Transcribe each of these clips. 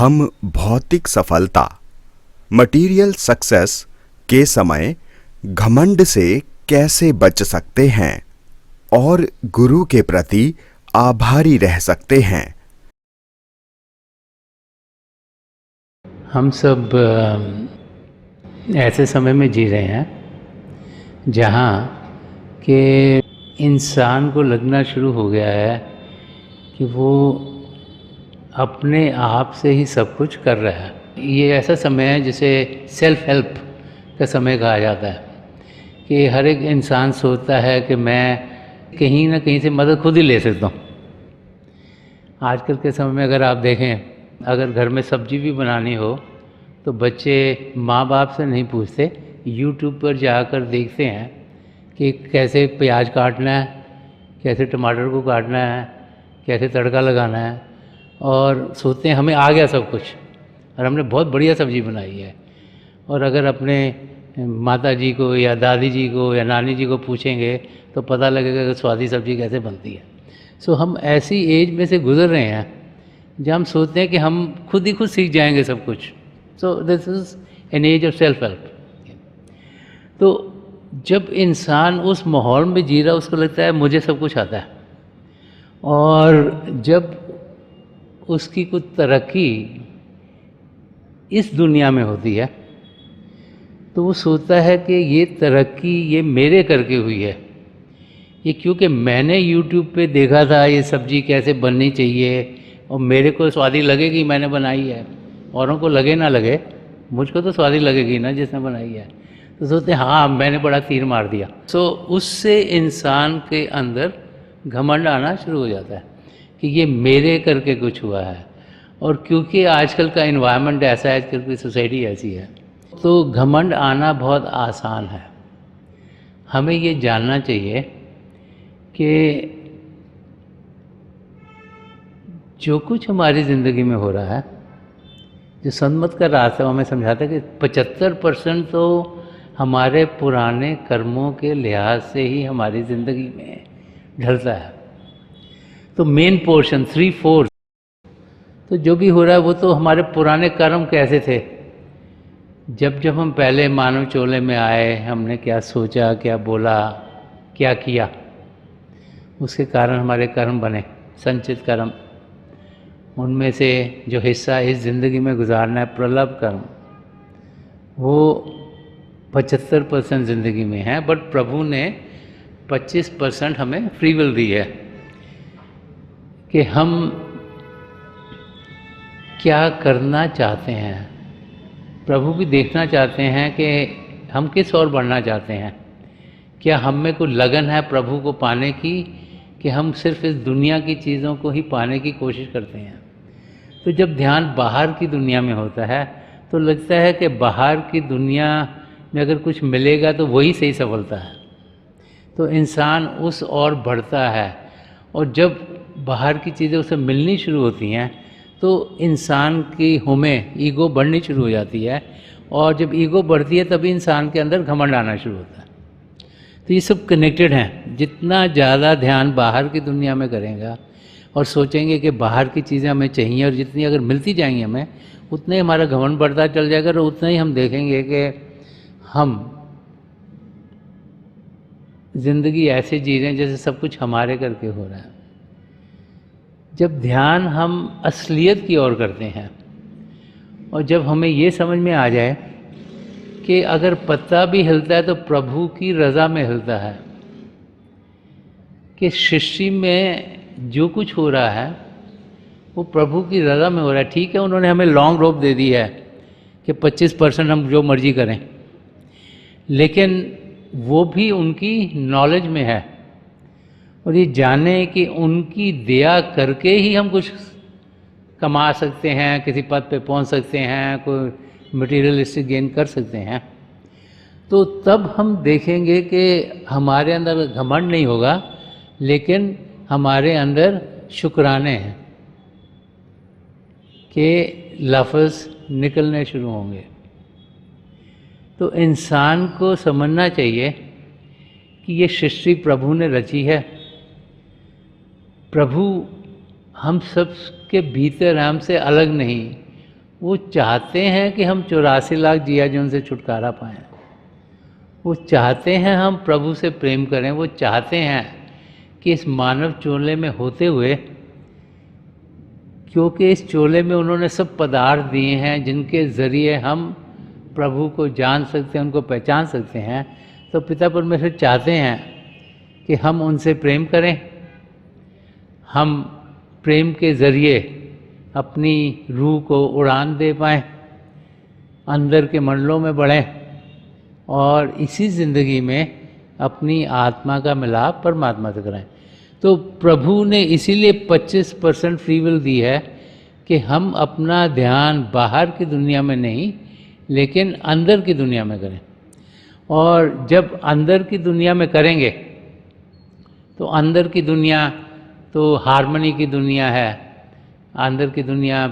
हम भौतिक सफलता मटीरियल सक्सेस के समय घमंड से कैसे बच सकते हैं और गुरु के प्रति आभारी रह सकते हैं। हम सब ऐसे समय में जी रहे हैं जहाँ के इंसान को लगना शुरू हो गया है कि वो अपने आप से ही सब कुछ कर रहा है। ये ऐसा समय है जिसे सेल्फ हेल्प का समय कहा जाता है कि हर एक इंसान सोचता है कि मैं कहीं ना कहीं से मदद खुद ही ले सकता हूँ। आजकल के समय में अगर आप देखें, अगर घर में सब्जी भी बनानी हो तो बच्चे माँ बाप से नहीं पूछते, यूट्यूब पर जाकर देखते हैं कि कैसे प्याज काटना है, कैसे टमाटर को काटना है, कैसे तड़का लगाना है, और सोचते हैं हमें आ गया सब कुछ और हमने बहुत बढ़िया सब्ज़ी बनाई है। और अगर अपने माता जी को या दादी जी को या नानी जी को पूछेंगे तो पता लगेगा कि स्वादी सब्ज़ी कैसे बनती है। सो हम ऐसी एज में से गुज़र रहे हैं जहाँ हम सोचते हैं कि हम खुद ही खुद सीख जाएंगे सब कुछ। So this is an age of self help. तो जब इंसान उस माहौल में जी रहा, उसको लगता है मुझे सब कुछ आता है, और जब उसकी कुछ तरक्की इस दुनिया में होती है तो वो सोचता है कि ये तरक्की ये मेरे करके हुई है, ये क्योंकि मैंने YouTube पे देखा था ये सब्ज़ी कैसे बननी चाहिए और मेरे को स्वादी लगेगी, मैंने बनाई है। औरों को लगे ना लगे, मुझको तो स्वादी लगेगी ना जिसने बनाई है। तो सोचते हैं हाँ मैंने बड़ा तीर मार दिया। सो उससे इंसान के अंदर घमंड आना शुरू हो जाता है कि ये मेरे करके कुछ हुआ है। और क्योंकि आजकल का इन्वायरमेंट ऐसा है, आजकल की सोसाइटी ऐसी है, तो घमंड आना बहुत आसान है। हमें ये जानना चाहिए कि जो कुछ हमारी ज़िंदगी में हो रहा है, जो सन्मत का रास्ता हमें समझाता है कि 75% तो हमारे पुराने कर्मों के लिहाज से ही हमारी ज़िंदगी में ढलता है। तो मेन पोर्शन 3/4 तो जो भी हो रहा है वो तो हमारे पुराने कर्म कैसे थे। जब जब हम पहले मानव चोले में आए, हमने क्या सोचा, क्या बोला, क्या किया, उसके कारण हमारे कर्म बने, संचित कर्म। उनमें से जो हिस्सा इस ज़िंदगी में गुजारना है, प्रलभ कर्म, वो 75% ज़िंदगी में है। बट प्रभु ने 25% हमें फ्री विल दी है कि हम क्या करना चाहते हैं। प्रभु भी देखना चाहते हैं कि हम किस ओर बढ़ना चाहते हैं। क्या हम में कोई लगन है प्रभु को पाने की, कि हम सिर्फ इस दुनिया की चीज़ों को ही पाने की कोशिश करते हैं। तो जब ध्यान बाहर की दुनिया में होता है तो लगता है कि बाहर की दुनिया में अगर कुछ मिलेगा तो वही सही सफलता है, तो इंसान उस ओर बढ़ता है। और जब बाहर की चीज़ें उसे मिलनी शुरू होती हैं तो इंसान की हमें ईगो बढ़नी शुरू हो जाती है, और जब ईगो बढ़ती है तभी इंसान के अंदर घमंड आना शुरू होता है। तो ये सब कनेक्टेड हैं। जितना ज़्यादा ध्यान बाहर की दुनिया में करेगा और सोचेंगे कि बाहर की चीज़ें हमें चाहिए, और जितनी अगर मिलती जाएंगी हमें, उतना ही हमारा घमंड बढ़ता चल जाएगा, और उतना ही हम देखेंगे कि हम ज़िंदगी ऐसे जी रहे हैं जैसे सब कुछ हमारे करके हो रहा है। जब ध्यान हम असलियत की ओर करते हैं और जब हमें ये समझ में आ जाए कि अगर पत्ता भी हिलता है तो प्रभु की रज़ा में हिलता है, कि सृष्टि में जो कुछ हो रहा है वो प्रभु की रज़ा में हो रहा है। ठीक है, उन्होंने हमें लॉन्ग रोप दे दी है कि 25% हम जो मर्जी करें, लेकिन वो भी उनकी नॉलेज में है। और ये जाने कि उनकी दया करके ही हम कुछ कमा सकते हैं, किसी पद पे पहुंच सकते हैं, कोई मटेरियलिस्टिक गेन कर सकते हैं, तो तब हम देखेंगे कि हमारे अंदर घमंड नहीं होगा, लेकिन हमारे अंदर शुक्राने हैं कि लफ्ज़ निकलने शुरू होंगे। तो इंसान को समझना चाहिए कि ये सृष्टि प्रभु ने रची है। प्रभु हम सब के भीतर, हमसे अलग नहीं, वो चाहते हैं कि हम 84 लाख जियाजों से छुटकारा पाएं। वो चाहते हैं हम प्रभु से प्रेम करें। वो चाहते हैं कि इस मानव चोले में होते हुए, क्योंकि इस चोले में उन्होंने सब पदार्थ दिए हैं जिनके ज़रिए हम प्रभु को जान सकते हैं, उनको पहचान सकते हैं, तो पिता परमेश्वर चाहते हैं कि हम उनसे प्रेम करें, हम प्रेम के ज़रिए अपनी रूह को उड़ान दे पाएँ, अंदर के मंडलों में बढ़ें और इसी ज़िंदगी में अपनी आत्मा का मिलाप परमात्मा से कराएं। तो प्रभु ने इसीलिए 25% फ्री विल दी है कि हम अपना ध्यान बाहर की दुनिया में नहीं, लेकिन अंदर की दुनिया में करें। और जब अंदर की दुनिया में करेंगे तो अंदर की दुनिया तो हार्मनी की दुनिया है, अंदर की दुनिया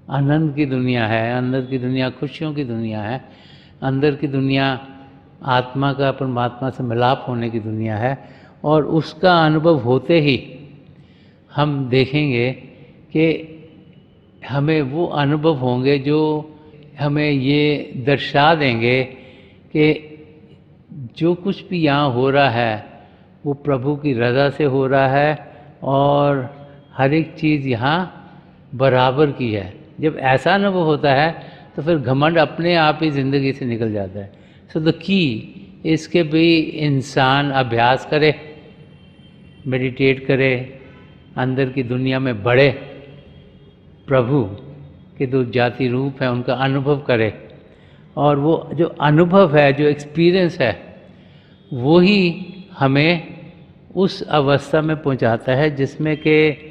आनंद की दुनिया है, अंदर की दुनिया खुशियों की दुनिया है, अंदर की दुनिया आत्मा का परमात्मा से मिलाप होने की दुनिया है। और उसका अनुभव होते ही हम देखेंगे कि हमें वो अनुभव होंगे जो हमें ये दर्शा देंगे कि जो कुछ भी यहाँ हो रहा है वो प्रभु की रज़ा से हो रहा है और हर एक चीज़ यहाँ बराबर की है। जब ऐसा अनुभव होता है तो फिर घमंड अपने आप ही ज़िंदगी से निकल जाता है। सो द की इसके भी इंसान अभ्यास करे, मेडिटेट करे, अंदर की दुनिया में बढ़े, प्रभु के जो जाति रूप है उनका अनुभव करे, और वो जो अनुभव है, जो एक्सपीरियंस है, वो ही हमें उस अवस्था में पहुंचाता है जिसमें कि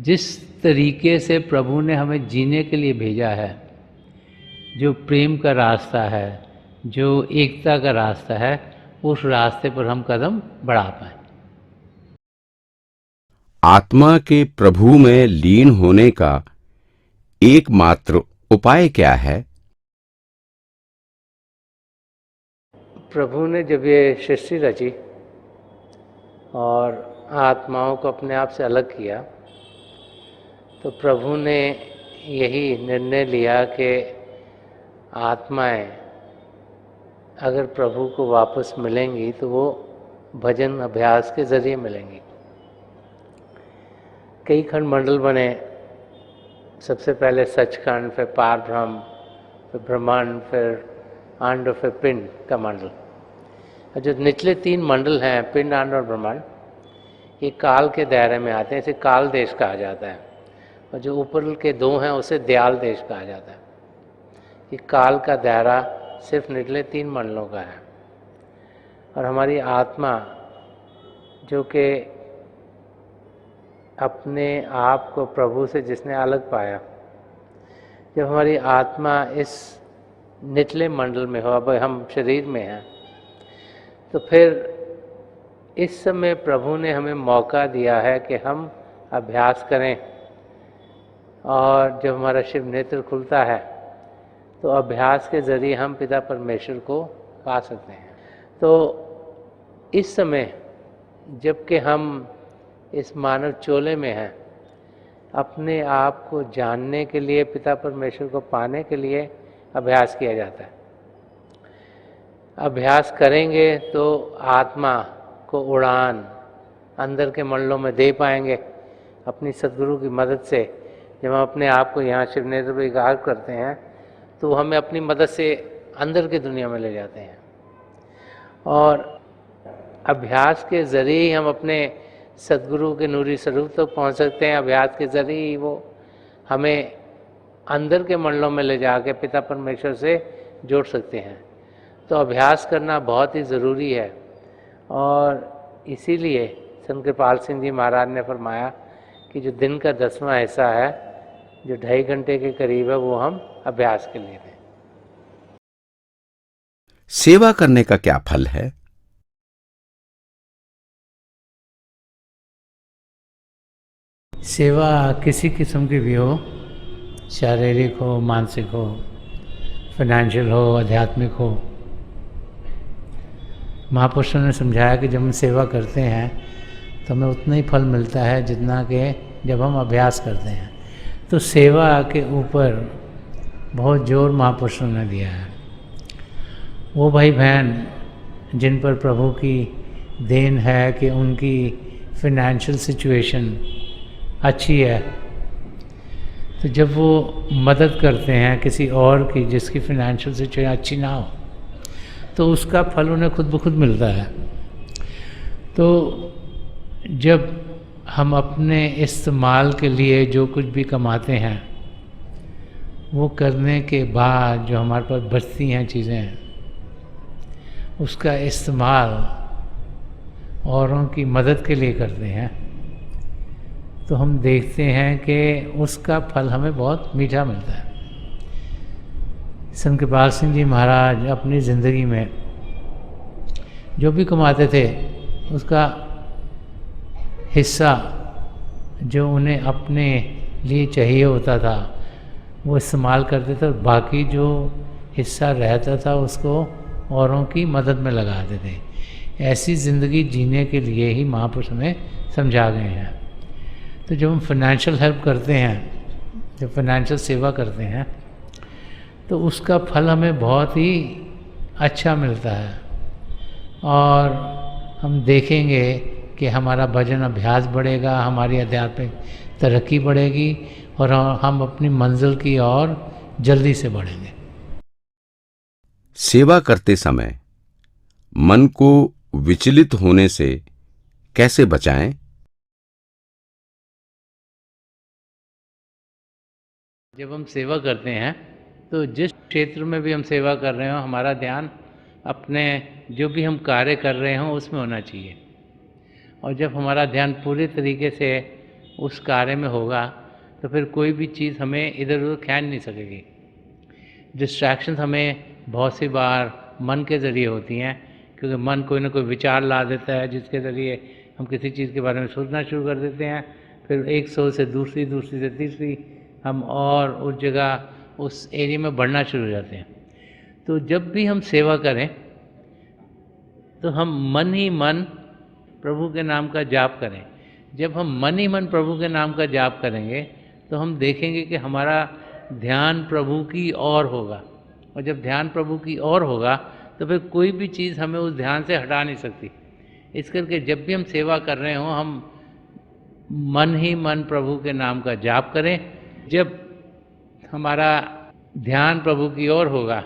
जिस तरीके से प्रभु ने हमें जीने के लिए भेजा है, जो प्रेम का रास्ता है, जो एकता का रास्ता है, उस रास्ते पर हम कदम बढ़ा पाएं। आत्मा के प्रभु में लीन होने का एकमात्र उपाय क्या है? प्रभु ने जब ये सृष्टि रची और आत्माओं को अपने आप से अलग किया, तो प्रभु ने यही निर्णय लिया कि आत्माएं अगर प्रभु को वापस मिलेंगी तो वो भजन अभ्यास के ज़रिए मिलेंगी। कई खंड मंडल बने, सबसे पहले सचखंड, फिर पार ब्रह्म, फिर ब्रह्मांड, फिर आंड, फिर पिंड का मंडल। और जो निचले 3 मंडल हैं, पिंड, आंड और ब्रह्मांड, ये काल के दायरे में आते हैं, इसे काल देश कहा जाता है। और जो ऊपर के 2 हैं उसे दयाल देश कहा जाता है। ये काल का दायरा सिर्फ निचले 3 मंडलों का है। और हमारी आत्मा जो कि अपने आप को प्रभु से जिसने अलग पाया, जब हमारी आत्मा इस निचले मंडल में हो, अब हम शरीर में हैं, तो फिर इस समय प्रभु ने हमें मौका दिया है कि हम अभ्यास करें। और जब हमारा शिव नेत्र खुलता है तो अभ्यास के ज़रिए हम पिता परमेश्वर को पा सकते हैं। तो इस समय जबकि हम इस मानव चोले में हैं, अपने आप को जानने के लिए, पिता परमेश्वर को पाने के लिए अभ्यास किया जाता है। अभ्यास करेंगे तो आत्मा को उड़ान अंदर के मंडलों में दे पाएंगे अपनी सद्गुरु की मदद से। जब हम अपने आप को यहाँ शिव नेत्र पर एकाग्र करते हैं तो हमें अपनी मदद से अंदर की दुनिया में ले जाते हैं। और अभ्यास के ज़रिए ही हम अपने सद्गुरु के नूरी स्वरूप तक पहुँच सकते हैं। अभ्यास के ज़रिए ही वो हमें अंदर के मंडलों में ले जाके पिता परमेश्वर से जोड़ सकते हैं। तो अभ्यास करना बहुत ही ज़रूरी है। और इसीलिए संत कृपाल सिंह जी महाराज ने फरमाया कि जो दिन का 10वां हिस्सा है, जो 2.5 घंटे के करीब है, वो हम अभ्यास के लिए दें। सेवा करने का क्या फल है? सेवा किसी किस्म की भी हो, शारीरिक हो, मानसिक हो, फाइनेंशियल हो, आध्यात्मिक हो, महापुरुषों ने समझाया कि जब हम सेवा करते हैं तो हमें उतना ही फल मिलता है जितना कि जब हम अभ्यास करते हैं। तो सेवा के ऊपर बहुत जोर महापुरुषों ने दिया है। वो भाई बहन जिन पर प्रभु की देन है कि उनकी फिनेंशियल सिचुएशन अच्छी है, तो जब वो मदद करते हैं किसी और की जिसकी फिनेंशियल सिचुएशन अच्छी ना हो, तो उसका फल उन्हें खुद ब खुद मिलता है। तो जब हम अपने इस्तेमाल के लिए जो कुछ भी कमाते हैं, वो करने के बाद जो हमारे पास बचती हैं चीज़ें, उसका इस्तेमाल औरों की मदद के लिए करते हैं, तो हम देखते हैं कि उसका फल हमें बहुत मीठा मिलता है। संत कृपाल सिंह जी महाराज अपनी ज़िंदगी में जो भी कमाते थे, उसका हिस्सा जो उन्हें अपने लिए चाहिए होता था वो इस्तेमाल करते थे, और बाकी जो हिस्सा रहता था उसको औरों की मदद में लगाते थे। ऐसी ज़िंदगी जीने के लिए ही महापुरुष हमें समझा गए हैं। तो जब हम फाइनेंशियल हेल्प करते हैं, जब फाइनेंशियल सेवा करते हैं, तो उसका फल हमें बहुत ही अच्छा मिलता है, और हम देखेंगे कि हमारा भजन अभ्यास बढ़ेगा, हमारी आध्यात्मिक तरक्की बढ़ेगी, और हम अपनी मंजिल की ओर जल्दी से बढ़ेंगे। सेवा करते समय मन को विचलित होने से कैसे बचाएं? जब हम सेवा करते हैं, तो जिस क्षेत्र में भी हम सेवा कर रहे हो, हमारा ध्यान अपने जो भी हम कार्य कर रहे हों उसमें होना चाहिए। और जब हमारा ध्यान पूरे तरीके से उस कार्य में होगा, तो फिर कोई भी चीज़ हमें इधर उधर खींच नहीं सकेगी। डिस्ट्रैक्शंस हमें बहुत सी बार मन के ज़रिए होती हैं, क्योंकि मन कोई ना कोई विचार ला देता है, जिसके ज़रिए हम किसी चीज़ के बारे में सोचना शुरू कर देते हैं। फिर एक सोच से दूसरी, दूसरी से तीसरी, हम और उस जगह, उस एरिया में बढ़ना शुरू हो जाते हैं। तो जब भी हम सेवा करें, तो हम मन ही मन प्रभु के नाम का जाप करें। जब हम मन ही मन प्रभु के नाम का जाप करेंगे, तो हम देखेंगे कि हमारा ध्यान प्रभु की ओर होगा, और जब ध्यान प्रभु की ओर होगा, तो फिर कोई भी चीज़ हमें उस ध्यान से हटा नहीं सकती। इस करके जब भी हम सेवा कर रहे हों, हम मन ही मन प्रभु के नाम का जाप करें। जब हमारा ध्यान प्रभु की ओर होगा,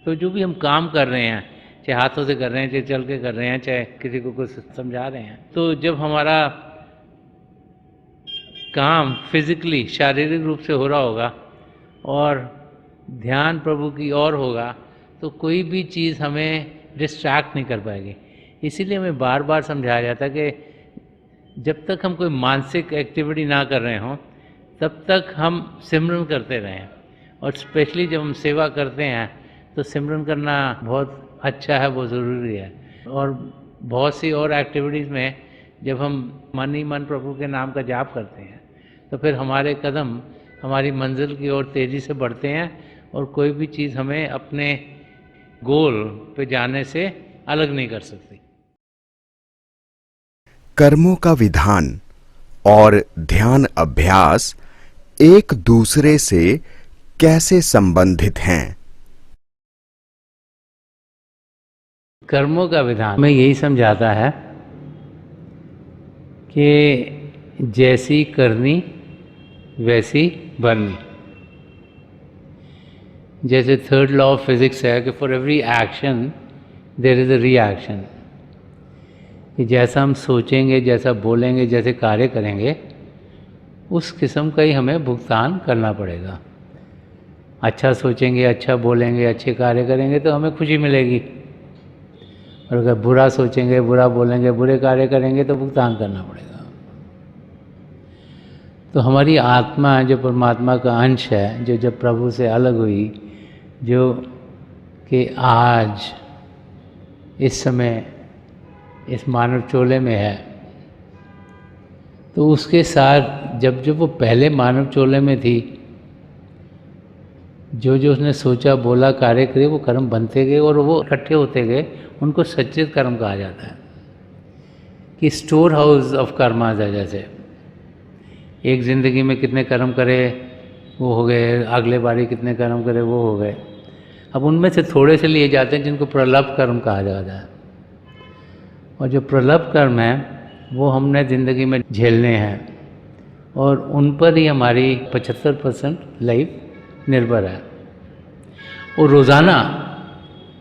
तो जो भी हम काम कर रहे हैं, चाहे हाथों से कर रहे हैं, चाहे चल के कर रहे हैं, चाहे किसी को कुछ समझा रहे हैं, तो जब हमारा काम फिजिकली, शारीरिक रूप से हो रहा होगा और ध्यान प्रभु की ओर होगा, तो कोई भी चीज़ हमें डिस्ट्रैक्ट नहीं कर पाएगी। इसीलिए हमें बार बार समझाया जाता है कि जब तक हम कोई मानसिक एक्टिविटी ना कर रहे हों, तब तक हम सिमरन करते रहें। और स्पेशली जब हम सेवा करते हैं, तो सिमरन करना बहुत अच्छा है, बहुत ज़रूरी है। और बहुत सी और एक्टिविटीज़ में जब हम मन ही मन प्रभु के नाम का जाप करते हैं, तो फिर हमारे कदम हमारी मंजिल की ओर तेज़ी से बढ़ते हैं, और कोई भी चीज़ हमें अपने गोल पे जाने से अलग नहीं कर सकती। कर्मों का विधान और ध्यान अभ्यास एक दूसरे से कैसे संबंधित हैं? कर्मों का विधान में यही समझाता है कि जैसी करनी वैसी बननी। जैसे थर्ड लॉ ऑफ फिजिक्स है कि for every action there is a reaction, कि जैसा हम सोचेंगे, जैसा बोलेंगे, जैसे कार्य करेंगे, उस किस्म का ही हमें भुगतान करना पड़ेगा। अच्छा सोचेंगे, अच्छा बोलेंगे, अच्छे कार्य करेंगे तो हमें खुशी मिलेगी, और अगर बुरा सोचेंगे, बुरा बोलेंगे, बुरे कार्य करेंगे तो भुगतान करना पड़ेगा। तो हमारी आत्मा जो परमात्मा का अंश है, जो जब प्रभु से अलग हुई, जो कि आज इस समय इस मानव चोले में है, तो उसके साथ जब जब वो पहले मानव चोले में थी, जो जो उसने सोचा, बोला, कार्य करे, वो कर्म बनते गए और वो इकट्ठे होते गए। उनको सच्चित कर्म कहा जाता है, कि स्टोर हाउस ऑफ कर्मास है। जैसे एक ज़िंदगी में कितने कर्म करे वो हो गए, अगले बारी कितने कर्म करे वो हो गए। अब उनमें से थोड़े से लिए जाते हैं जिनको प्रलभ कर्म कहा जाता है, और जो प्रलभ कर्म है वो हमने ज़िंदगी में झेलने हैं, और उन पर ही हमारी 75% लाइफ निर्भर है। और रोज़ाना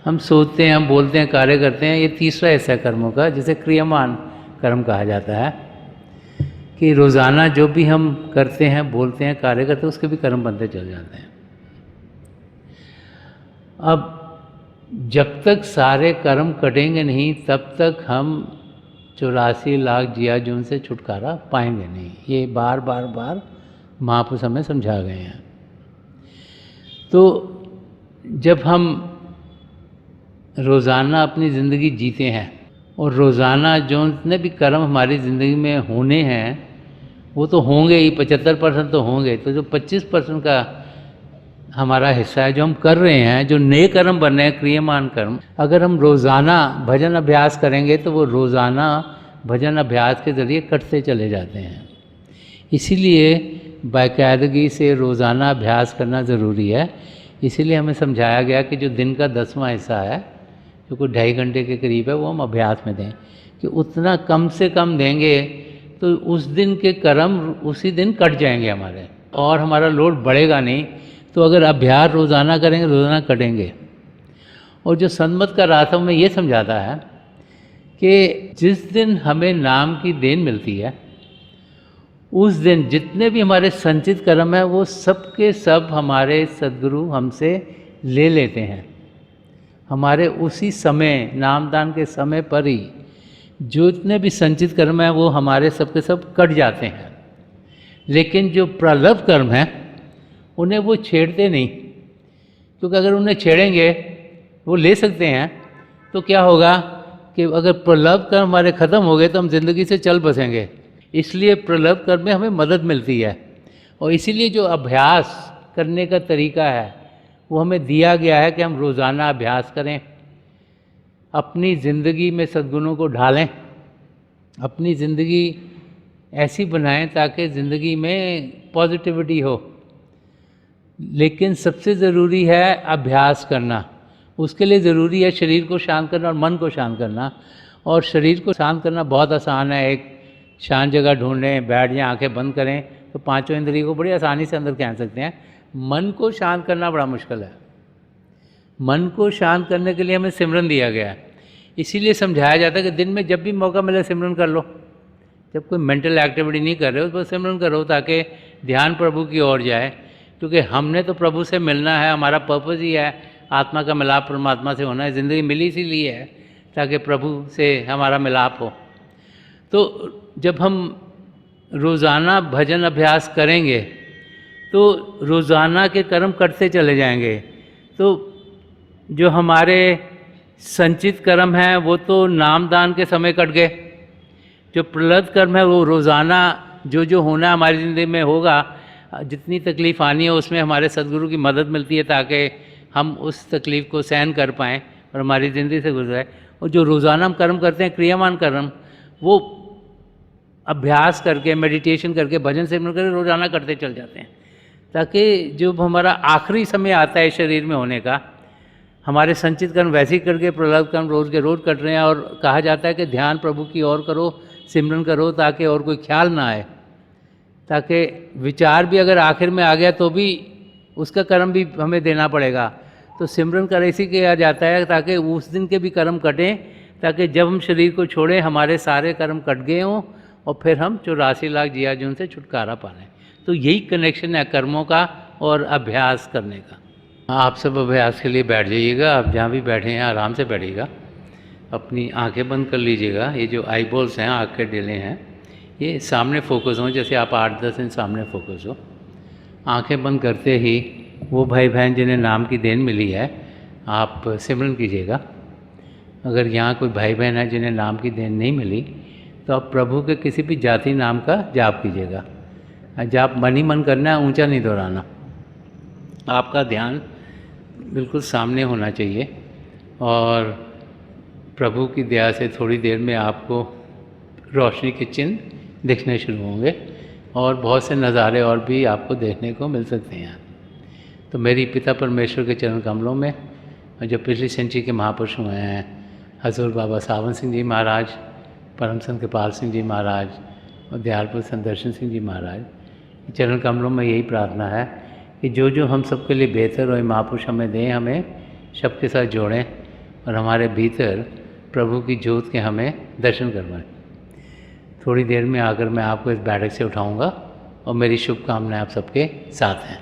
हम सोचते हैं, हम बोलते हैं, कार्य करते हैं। ये तीसरा हिस्सा है कर्मों का, जिसे क्रियमान कर्म कहा जाता है, कि रोज़ाना जो भी हम करते हैं, बोलते हैं, कार्य करते हैं, उसके भी कर्म बनते चल जाते हैं। अब जब तक सारे कर्म कटेंगे नहीं तब तक हम 84 लाख जियाजून से छुटकारा पाएंगे नहीं। ये बार बार बार महापुरुष हमें समझा गए हैं। तो जब हम रोज़ाना अपनी ज़िंदगी जीते हैं और रोज़ाना जो जितने भी कर्म हमारी ज़िंदगी में होने हैं वो तो होंगे ही, 75% तो होंगे। तो जो 25% का हमारा हिस्सा है जो हम कर रहे हैं, जो नए कर्म बन रहे हैं, क्रियमान कर्म, अगर हम रोज़ाना भजन अभ्यास करेंगे तो वो रोज़ाना भजन अभ्यास के ज़रिए कटते चले जाते हैं। इसीलिए बाकायदगी से रोज़ाना अभ्यास करना ज़रूरी है। इसीलिए हमें समझाया गया कि जो दिन का 10वां हिस्सा है, जो कोई 2.5 घंटे के करीब है, वो हम अभ्यास में दें, कि उतना कम से कम देंगे तो उस दिन के कर्म उसी दिन कट जाएंगे हमारे, और हमारा लोड बढ़ेगा नहीं। तो अगर अभ्यास रोज़ाना करेंगे, रोज़ाना कटेंगे। और जो सन्मत का रास्ता में ये समझाता है कि जिस दिन हमें नाम की देन मिलती है, उस दिन जितने भी हमारे संचित कर्म हैं वो सब के सब हमारे सद्गुरु हमसे ले लेते हैं। हमारे उसी समय, नामदान के समय पर ही जो जितने भी संचित कर्म हैं वो हमारे सब के सब कट जाते हैं। लेकिन जो प्रलभ कर्म हैं उन्हें वो छेड़ते नहीं, क्योंकि अगर उन्हें छेड़ेंगे, वो ले सकते हैं, तो क्या होगा कि अगर प्रलभ कर्म हमारे ख़त्म हो गए तो हम ज़िंदगी से चल बसेंगे। इसलिए प्रलभ कर्म में हमें मदद मिलती है, और इसीलिए जो अभ्यास करने का तरीका है वो हमें दिया गया है कि हम रोज़ाना अभ्यास करें, अपनी ज़िंदगी में सद्गुणों को ढालें, अपनी ज़िंदगी ऐसी बनाएं ताकि ज़िंदगी में पॉजिटिविटी हो। लेकिन सबसे ज़रूरी है अभ्यास करना। उसके लिए ज़रूरी है शरीर को शांत करना और मन को शांत करना। और शरीर को शांत करना बहुत आसान है। एक शांत जगह ढूंढें, बैठ जाएं, आंखें बंद करें, तो पांचों इंद्रियों को बड़ी आसानी से अंदर खींच सकते हैं। मन को शांत करना बड़ा मुश्किल है। मन को शांत करने के लिए हमें सिमरन दिया गया है। इसीलिए समझाया जाता है कि दिन में जब भी मौका मिले सिमरन कर लो। जब कोई मेंटल एक्टिविटी नहीं कर रहे हो तो सिमरन करो, ताकि ध्यान प्रभु की ओर जाए। क्योंकि हमने तो प्रभु से मिलना है, हमारा पर्पज़ ही है आत्मा का मिलाप परमात्मा से होना है। ज़िंदगी मिली इसीलिए है ताकि प्रभु से हमारा मिलाप हो। तो जब हम रोज़ाना भजन अभ्यास करेंगे तो रोज़ाना के कर्म कटते चले जाएंगे। तो जो हमारे संचित कर्म हैं वो तो नामदान के समय कट गए। जो प्रलब्ध कर्म है वो रोज़ाना जो होना हमारी ज़िंदगी में होगा, जितनी तकलीफ़ आनी है उसमें हमारे सद्गुरु की मदद मिलती है ताकि हम उस तकलीफ़ को सहन कर पाएँ और हमारी ज़िंदगी से गुजरे। और जो रोज़ाना हम कर्म करते हैं, क्रियामान कर्म, वो अभ्यास करके, मेडिटेशन करके, भजन सिमरन करके रोज़ाना करते चल जाते हैं, ताकि जो हमारा आखिरी समय आता है शरीर में होने का, हमारे संचित कर्म वैसे ही करके प्रलब्ध कर्म रोज़ के रोज़ कट रहे हैं। और कहा जाता है कि ध्यान प्रभु की ओर करो, सिमरन करो, ताकि और कोई ख्याल ना आए, ताकि विचार भी अगर आखिर में आ गया तो भी उसका कर्म भी हमें देना पड़ेगा। तो सिमरन कर इसी किया जाता है ताकि उस दिन के भी कर्म कटें, ताकि जब हम शरीर को छोड़ें हमारे सारे कर्म कट गए हों और फिर हम 84 लाख जियाजून से छुटकारा पा लें। तो यही कनेक्शन है कर्मों का और अभ्यास करने का। आप सब अभ्यास के लिए बैठ जाइएगा। आप जहाँ भी बैठे हैं आराम से बैठिएगा, अपनी आंखें बंद कर लीजिएगा। ये जो आई बॉल्स हैं, आँख के डेले हैं, ये सामने फोकस हों, जैसे आप 8-10 दिन सामने फोकस हो। आंखें बंद करते ही वो भाई बहन जिन्हें नाम की देन मिली है, आप सिमरन कीजिएगा। अगर यहाँ कोई भाई बहन है जिन्हें नाम की देन नहीं मिली, तो आप प्रभु के किसी भी जाति नाम का जाप कीजिएगा। जाप मन ही मन करना है, ऊंचा नहीं दोहराना। आपका ध्यान बिल्कुल सामने होना चाहिए और प्रभु की दया से थोड़ी देर में आपको रोशनी के चिन्ह दिखने शुरू होंगे। और बहुत से नज़ारे और भी आपको देखने को मिल सकते हैं। तो मेरी पिता परमेश्वर के चरण कमलों में जो पिछली सेंचुरी के महापुरुष हुए हैं, हजूर बाबा सावन सिंह जी महाराज, परम संत कृपाल सिंह जी महाराज और दयालपुर संत दर्शन सिंह जी महाराज, चरण कमलों में यही प्रार्थना है कि जो जो हम सबके लिए बेहतर और महापुरुष हमें दें, हमें सबके साथ जोड़ें और हमारे भीतर प्रभु की ज्योत के हमें दर्शन करवाएं। थोड़ी देर में आकर मैं आपको इस बैठक से उठाऊंगा और मेरी शुभकामनाएं आप सबके साथ हैं।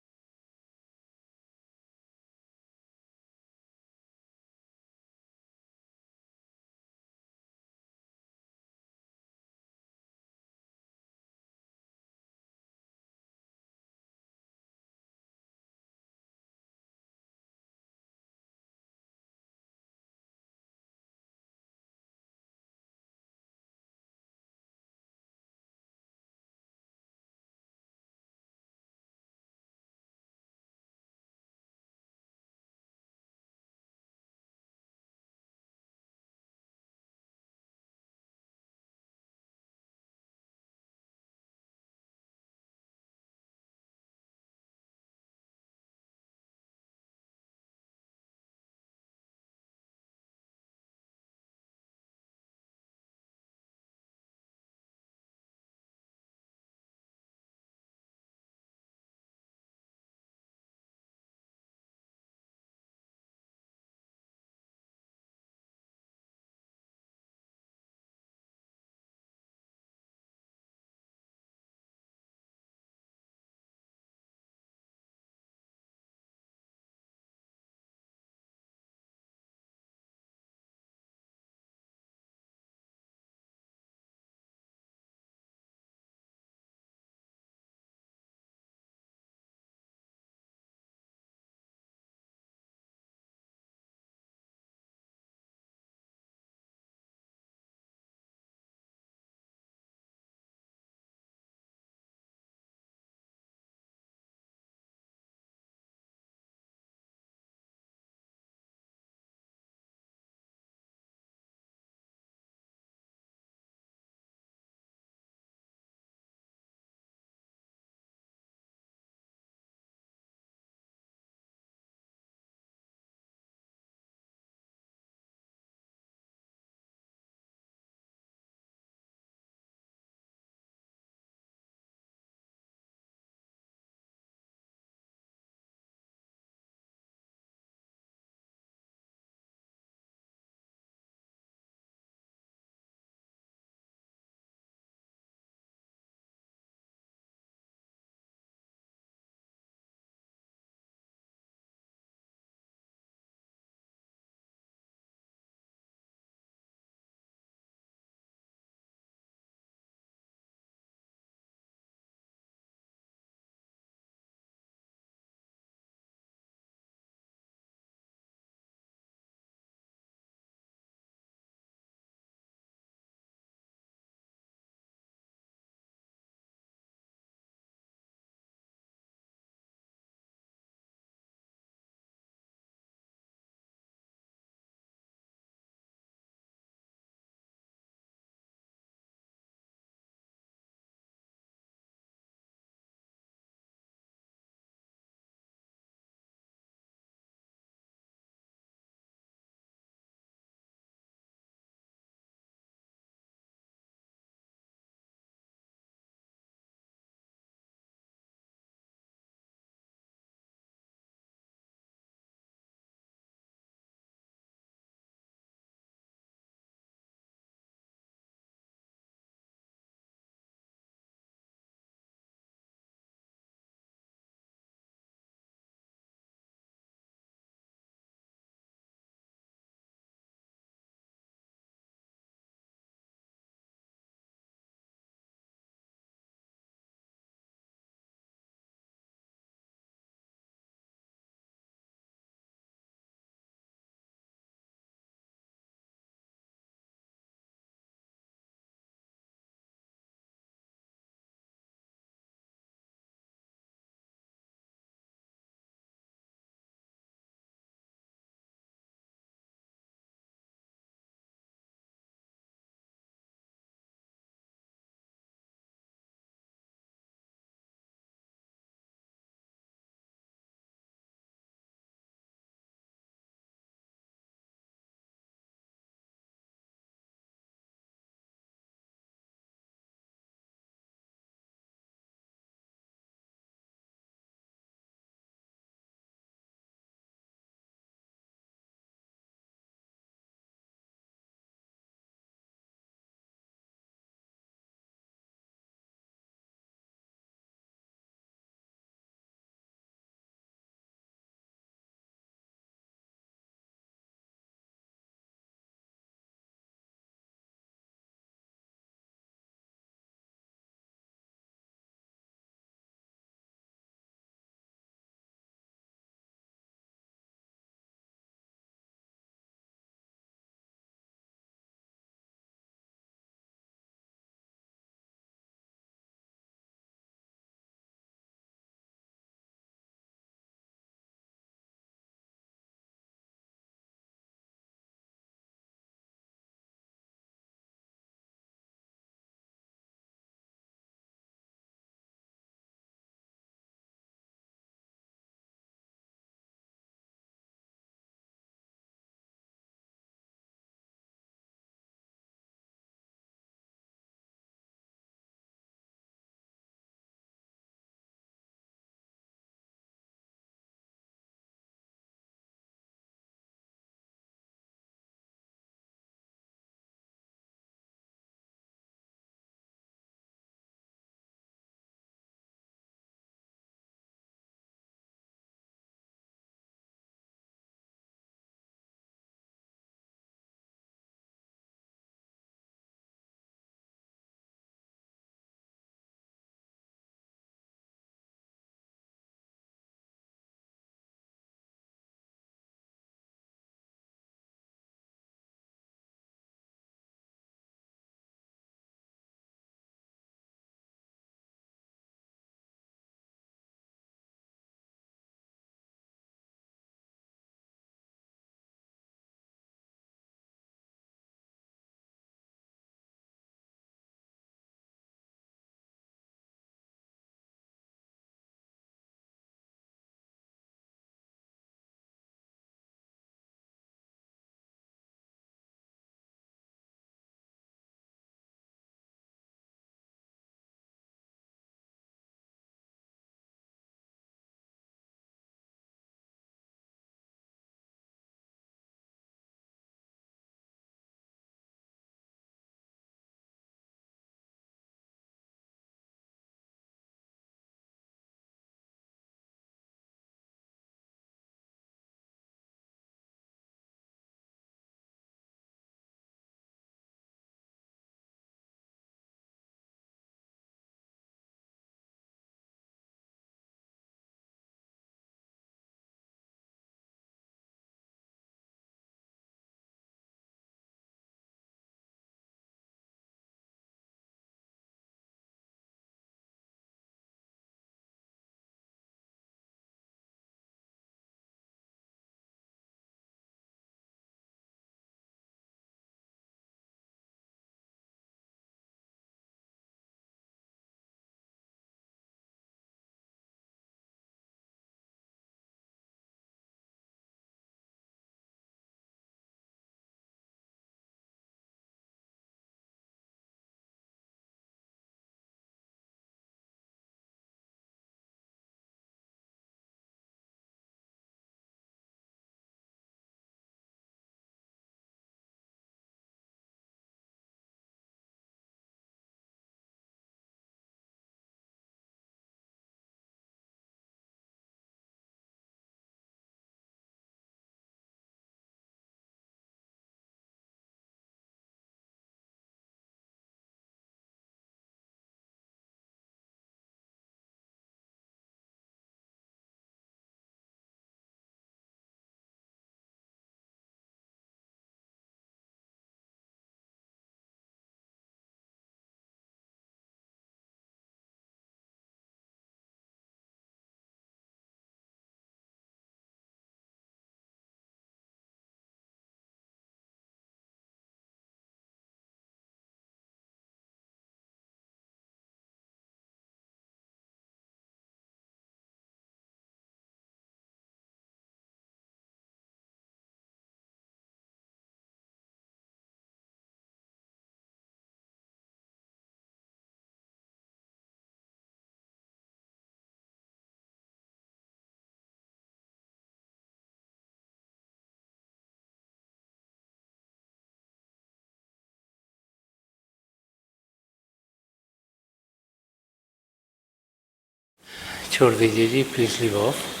छोड़ दीजिए जी, प्लीज़ लीव ऑफ।